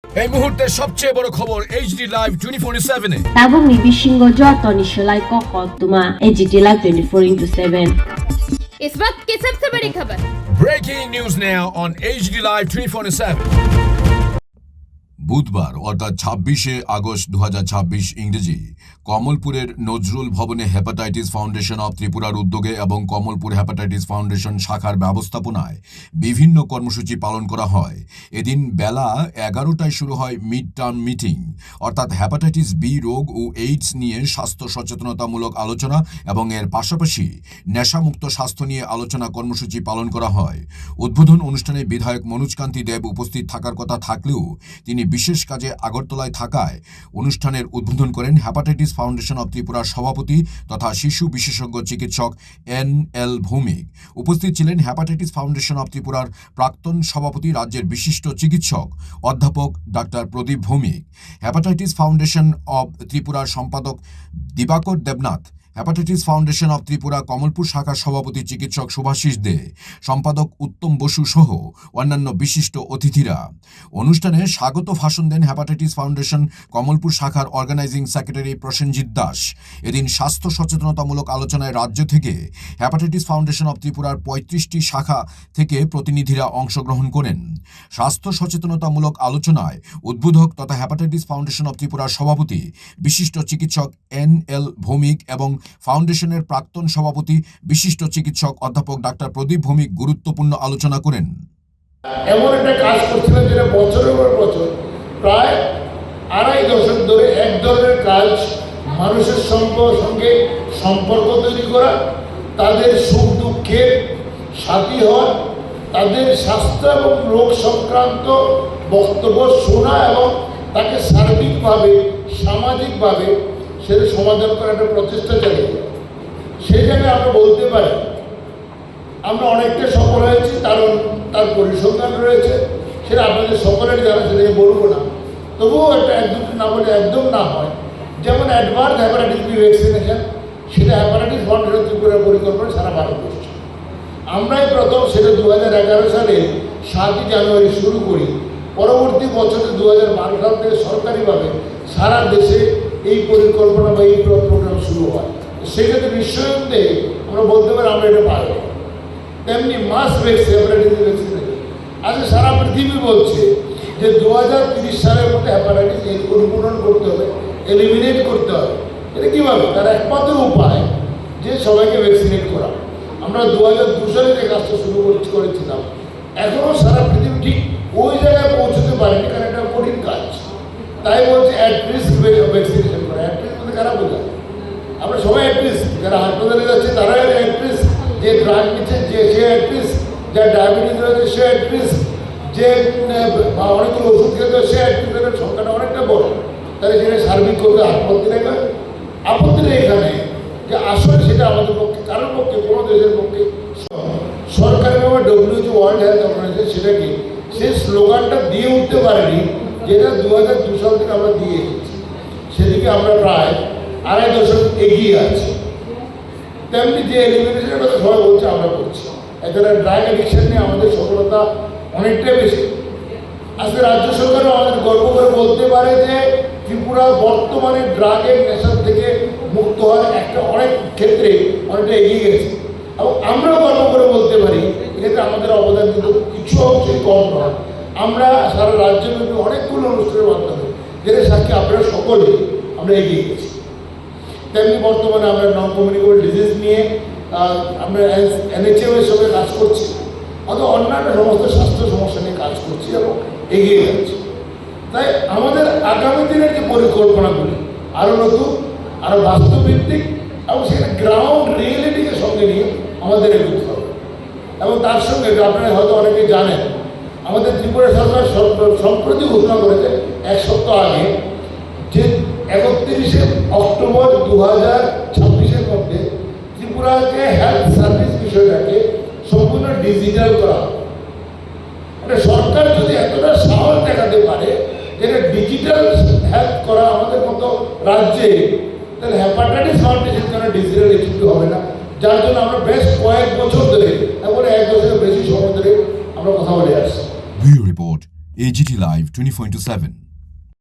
এই মুহূর্তে সবচেয়ে বড় খবর এইচডি লাইভ 24/7 এ এবং নিবিসিংহ যতনি সেলাই কখতুমা এইচডি লাইভ 24/7 इस वक्त की सबसे बड़ी खबर breaking news now on HD live 24/7 বুধবার অর্থাৎ 26শে আগস্ট 2026 ইংরেজি কমলপুরের নজরুল ভবনে হেপাটাইটিস ফাউন্ডেশন অব ত্রিপুরার উদ্যোগে এবং কমলপুর হেপাটাইটিস ফাউন্ডেশন শাখার ব্যবস্থাপনায় বিভিন্ন কর্মসূচি পালন করা হয়। এদিন বেলা 11টায় শুরু হয় মিড টার্ম মিটিং, অর্থাৎ হেপাটাইটিস বি রোগ ও এইডস নিয়ে স্বাস্থ্য সচেতনতামূলক আলোচনা এবং এর পাশাপাশি নেশামুক্ত স্বাস্থ্য নিয়ে আলোচনা কর্মসূচি পালন করা হয়। উদ্বোধন অনুষ্ঠানে বিধায়ক মনোজকান্তি দেব উপস্থিত থাকার কথা থাকলেও তিনি বিশেষ কাজে আগরতলায় থাকায় অনুষ্ঠানের উদ্বোধন করেন হেপাটাইটিস ফাউন্ডেশন অব ত্রিপুরার সভাপতি তথা শিশু বিশেষজ্ঞ চিকিৎসক NL ভৌমিক। উপস্থিত ছিলেন হেপাটাইটিস ফাউন্ডেশন অব ত্রিপুরার প্রাক্তন সভাপতি রাজ্যের বিশিষ্ট চিকিৎসক অধ্যাপক doctor Pradip Bhowmik, hepatitis foundation of ত্রিপুরার সম্পাদক Dibakar Debnath, hepatitis foundation of Tripura Kamalpur শাখার সভাপতি চিকিৎসক শুভাশিস দে, সম্পাদক উত্তম বসু সহ অন্যান্য বিশিষ্ট অতিথিরা। অনুষ্ঠানে স্বাগত ভাষণ দেন হেপাটাইটিস ফাউন্ডেশন কমলপুর শাখার অর্গানাইজিং সেক্রেটারি প্রসেনজিৎ দাস। এদিন স্বাস্থ্য সচেতনতামূলক আলোচনায় রাজ্য থেকে হেপাটাইটিস ফাউন্ডেশন অব ত্রিপুরার 35টি শাখা থেকে প্রতিনিধিরা অংশগ্রহণ করেন। স্বাস্থ্য সচেতনতামূলক আলোচনায় উদ্বোধক তথা হেপাটাইটিস ফাউন্ডেশন অব ত্রিপুরার সভাপতি বিশিষ্ট চিকিৎসক NL ভৌমিক এবং ফাউন্ডেশনের প্রাক্তন সভাপতি বিশিষ্ট চিকিৎসক অধ্যাপক ডাক্তার প্রদীপ ভৌমিক গুরুত্বপূর্ণ আলোচনা করেন। এমন একটা কাজ করছিলেন যেটা বছরের পর বছর প্রায় 2.5 দশক ধরে এক ধরনের কাজ, মানুষের সঙ্গে সম্পর্ক তৈরি করা, তাদের সুখ দুঃখের সাথী হওয়া, তাদের স্বাস্থ্য এবং রোগ সংক্রান্ত বক্তব্য শোনা এবং তাকে সার্বিকভাবে সামাজিকভাবে সেটা সমাধান করার একটা প্রচেষ্টা চালিয়ে যায়। সেই জায়গায় আমরা বলতে পারি আমরা অনেকটা সফল হয়েছি, কারণ তার পরিসংখ্যান রয়েছে, সেটা আপনাদের সকলের জানা, সেটাকে বলবো না, তবুও একটা এক দুটো না বলে একদম না হয়। যেমন অ্যাডভান্স হেপাটাইটিস বি ভ্যাকসিনেশন, সেটা হেপাটাইটিস ফাউন্ডেশন ত্রিপুরার পরিকল্পনা সারা ভারতবর্ষে। আমরাই প্রথম সেটা 2011 সালে 7ই জানুয়ারি শুরু করি। পরবর্তী বছরে 2012 সাল থেকে সরকারিভাবে সারা দেশে এই পরিকল্পনা বা এই প্রোগ্রাম শুরু হয়। সেক্ষেত্রে নিশ্চয়ই আমরা বলতে পারি আমরা এটা পারব। তেমনি মাস হেপাটাইটিস ভ্যাকসিনেশন আজকে সারা পৃথিবী বলছে যে 2030 সালের মধ্যে হেপাটাইটিস উন্মূলন করতে হবে, এলিমিনেট করতে হবে। এটা কীভাবে? তার একমাত্র উপায় যে সবাইকে ভ্যাকসিনেট করা। আমরা 2002 সালে যে কাজটা শুরু করেছিলাম, এখনও সারা পৃথিবী ঠিক ওই জায়গায় পৌঁছতে পারেনি, কারণ এটা কঠিন কাজ। তাই বলছে অ্যাট রিস্ক ভ্যাকসিনেশন করা। অ্যাট রিস্ক মানে কারা বোঝায়? আমরা সবাই অ্যাট রিস্ক, যারা হাসপাতালে যাচ্ছে তারাই অ্যাট রিস্ক, যে ড্রাগ নিচ্ছে সে অ্যাট রিস্ক, যার ডায়াবেটিস রয়েছে সে অ্যাট রিস্ক, যে অনেকগুলো ওষুধ খেতে সে অ্যাট রিস্কের সংখ্যাটা অনেকটা বড়। তাহলে সেটা সার্বিক করবে আপত্তি নেই এখানে, যে আসলে সেটা আমাদের পক্ষে, কারোর পক্ষে, কোনো দেশের পক্ষে সরকারিভাবে WHO ওয়ার্ল্ড হেলথ অর্গানাইজেশন সেটাকে সেই স্লোগানটা দিয়ে উঠতে পারেনি, যেটা 2002 সাল থেকে আমরা দিয়ে এসেছি। সেদিকে আমরা প্রায় 2.5 দশক এগিয়ে আছি। তেমনি যে এলিমিনেশনের কথা সবাই বলছে আমরা করছি, একটা ড্রাগ অ্যাডিকশন নিয়ে আমাদের সফলতা অনেকটাই বেশি। আজকে রাজ্য সরকারও আমাদের গর্ব করে বলতে পারে যে ত্রিপুরা বর্তমানে ড্রাগের নেশার থেকে মুক্ত হওয়ার একটা অনেক ক্ষেত্রে অনেকটা এগিয়ে গেছে, এবং আমরাও গর্ব করে বলতে পারি এক্ষেত্রে আমাদের অবদান কিন্তু কিছু অংশই কম নয়। আমরা সারা রাজ্যব্যাপী অনেকগুলো অনুষ্ঠানের মাধ্যমে যেটা সাক্ষী আপনারা সকলে আমরা এগিয়ে গেছি। তেমনি বর্তমানে আমরা নন কমিউনিকেবল ডিজিজ নিয়ে আমরা NHM এর সঙ্গে কাজ করছি, অথবা অন্যান্য সমস্ত স্বাস্থ্য সমস্যা নিয়ে কাজ করছি এবং এগিয়ে যাচ্ছি। তাই আমাদের আগামী দিনের যে পরিকল্পনাগুলি আরও নতুন, আরও বাস্তবভিত্তিক এবং সেখানে গ্রাউন্ড রিয়েলিটিকে সঙ্গে নিয়ে আমাদের এগোতে হবে। এবং তার সঙ্গে আপনারা হয়তো অনেকে জানেন, আমাদের ত্রিপুরা সরকার সম্প্রতি ঘোষণা করেছে 1 সপ্তাহ আগে যে 31শে অক্টোবর 2026-এর মধ্যে ত্রিপুরাকে হেলথ সার্ভিস বিষয়টাকে সম্পূর্ণ ডিজিটাল করা হবে। মানে সরকার যদি এতটা সাহস দেখাতে পারে যেটা ডিজিটাল হেলথ করা আমাদের মতো রাজ্যে, তাহলে হেপাটাইটিস ফাউন্ডেশন কেন ডিজিটাল ইস্যু হবে না? যার জন্য আমরা বেশ কয়েক বছর ধরে, এখন 1 বছরের বেশি সময় ধরে আমরা কথা বলে আসছি। Bureau report AGT Live 24/7